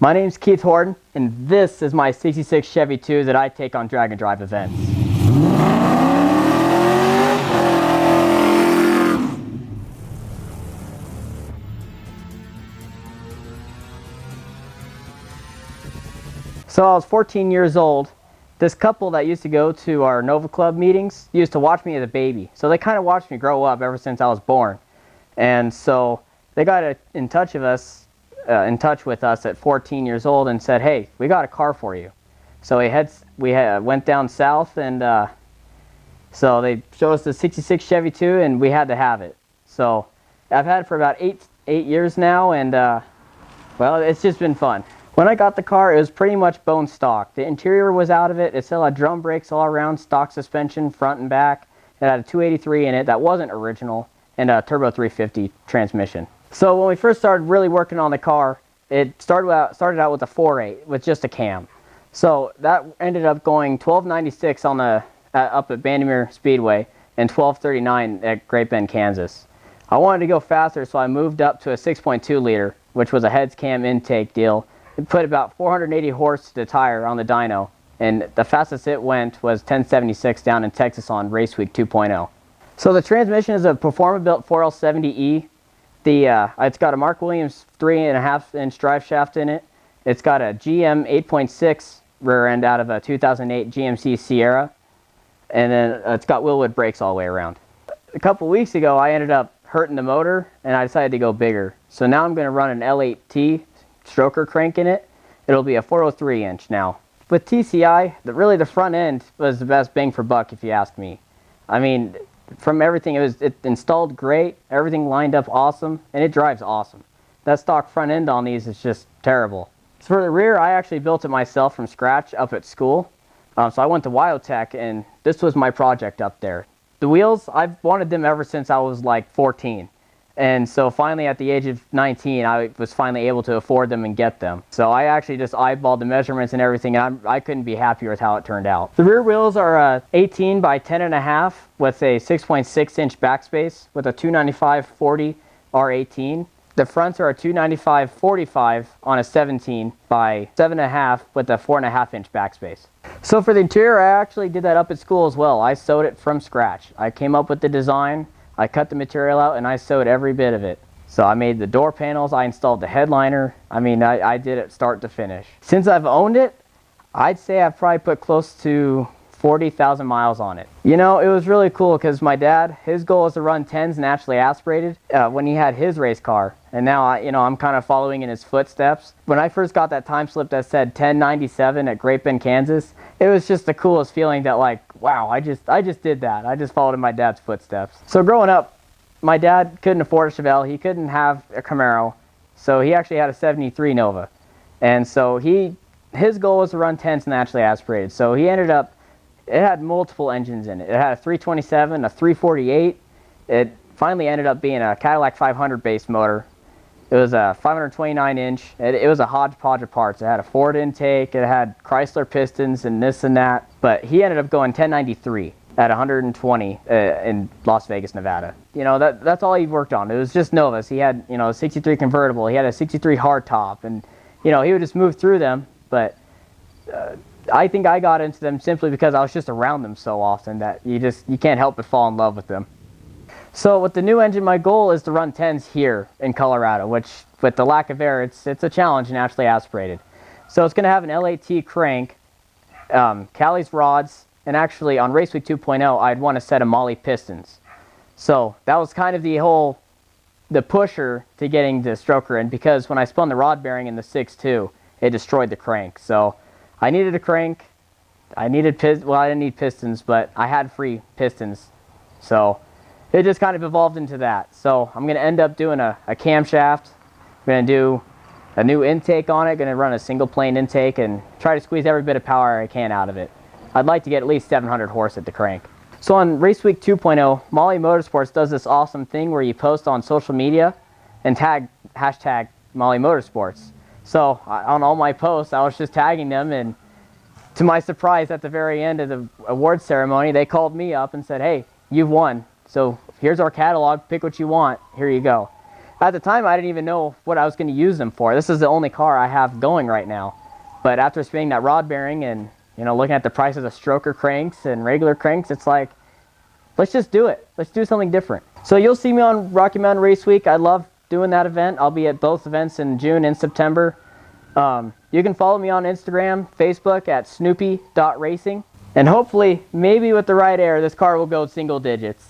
My name's Keith Horton, and this is my 66 Chevy 2 that I take on drag and drive events. So I was 14 years old. This couple that used to go to our Nova Club meetings used to watch me as a baby. So they kind of watched me grow up ever since I was born. And so they got in touch with us at 14 years old and said, "Hey, we got a car for you." So we went down south, and so they showed us the 66 Chevy 2, and we had to have it. So I've had it for about eight years now, and well, it's just been fun. When I got the car, it was pretty much bone stock. The interior was out of it. It still had drum brakes all around, stock suspension, front and back. It had a 283 in it that wasn't original, and a turbo 350 transmission. So when we first started really working on the car, it started out with a 4.8 with just a cam. So that ended up going 1296 on up at Bandimere Speedway and 1239 at Great Bend, Kansas. I wanted to go faster, so I moved up to a 6.2 liter, which was a heads cam intake deal. It put about 480 horse to the tire on the dyno, and the fastest it went was 1076 down in Texas on Race Week 2.0. So the transmission is a Performa-built 4L70E. It's got a Mark Williams 3.5-inch drive shaft in it. It's got a GM 8.6 rear end out of a 2008 GMC Sierra, and then it's got Willwood brakes all the way around. A couple weeks ago, I ended up hurting the motor, and I decided to go bigger. So now I'm going to run an L8T stroker crank in it. It'll be a 403-inch now. With TCI, really the front end was the best bang for buck, if you ask me. I mean, from everything, it installed great, everything lined up awesome, and it drives awesome. That stock front end on these is just terrible. So for the rear, I actually built it myself from scratch up at school. So I went to Wildtech, and this was my project up there. The wheels, I've wanted them ever since I was like 14. And so finally at the age of 19, I was finally able to afford them and get them. So I actually just eyeballed the measurements and everything, and I couldn't be happier with how it turned out. The rear wheels are 18 by 10.5 with a 6.6-inch backspace with a 295/40 R18. The fronts are a 295/45 on a 17 by 7.5 with a 4.5-inch backspace. So for the interior, I actually did that up at school as well. I sewed it from scratch. I came up with the design. I cut the material out, and I sewed every bit of it. So I made the door panels, I installed the headliner. I mean, I did it start to finish. Since I've owned it, I'd say I've probably put close to 40,000 miles on it. You know, it was really cool because my dad, his goal was to run 10s naturally aspirated when he had his race car. And now, I'm kind of following in his footsteps. When I first got that time slip that said 1097 at Great Bend, Kansas, it was just the coolest feeling that, like, wow, I just did that. I just followed in my dad's footsteps. So growing up, my dad couldn't afford a Chevelle. He couldn't have a Camaro. So he actually had a 73 Nova. And so his goal was to run 10s naturally aspirated. So he ended up, it had multiple engines in it. It had a 327, a 348. It finally ended up being a Cadillac 500 base motor. It was a 529-inch. It was a hodgepodge of parts. It had a Ford intake. It had Chrysler pistons and this and that. But he ended up going 1093 at 120 in Las Vegas, Nevada. You know, that's all he worked on. It was just Novas. He had, a 63 convertible. He had a 63 hardtop. And, he would just move through them. But I think I got into them simply because I was just around them so often that you can't help but fall in love with them. So with the new engine, my goal is to run 10s here in Colorado, which with the lack of air, it's a challenge naturally aspirated. So it's going to have an L8T crank, Cali's rods, and actually on Race Week 2.0, I'd want a set of Molly pistons. So that was kind of the pusher to getting the stroker in, because when I spun the rod bearing in the 6.2, it destroyed the crank. So I needed a crank. I didn't need pistons, but I had free pistons. So it just kind of evolved into that. So I'm going to end up doing a camshaft. I'm going to do a new intake on it. Going to run a single plane intake and try to squeeze every bit of power I can out of it. I'd like to get at least 700 horse at the crank. So on Race Week 2.0, Molly Motorsports does this awesome thing where you post on social media and hashtag Molly Motorsports. So on all my posts, I was just tagging them, and to my surprise, at the very end of the awards ceremony, they called me up and said, "Hey, you've won. So here's our catalog, pick what you want, here you go." At the time, I didn't even know what I was going to use them for. This is the only car I have going right now. But after spinning that rod bearing and, you know, looking at the prices of stroker cranks and regular cranks, it's like, let's just do it. Let's do something different. So you'll see me on Rocky Mountain Race Week. I love doing that event. I'll be at both events in June and September. You can follow me on Instagram, Facebook at snoopy.racing. And hopefully, maybe with the right air, this car will go single digits.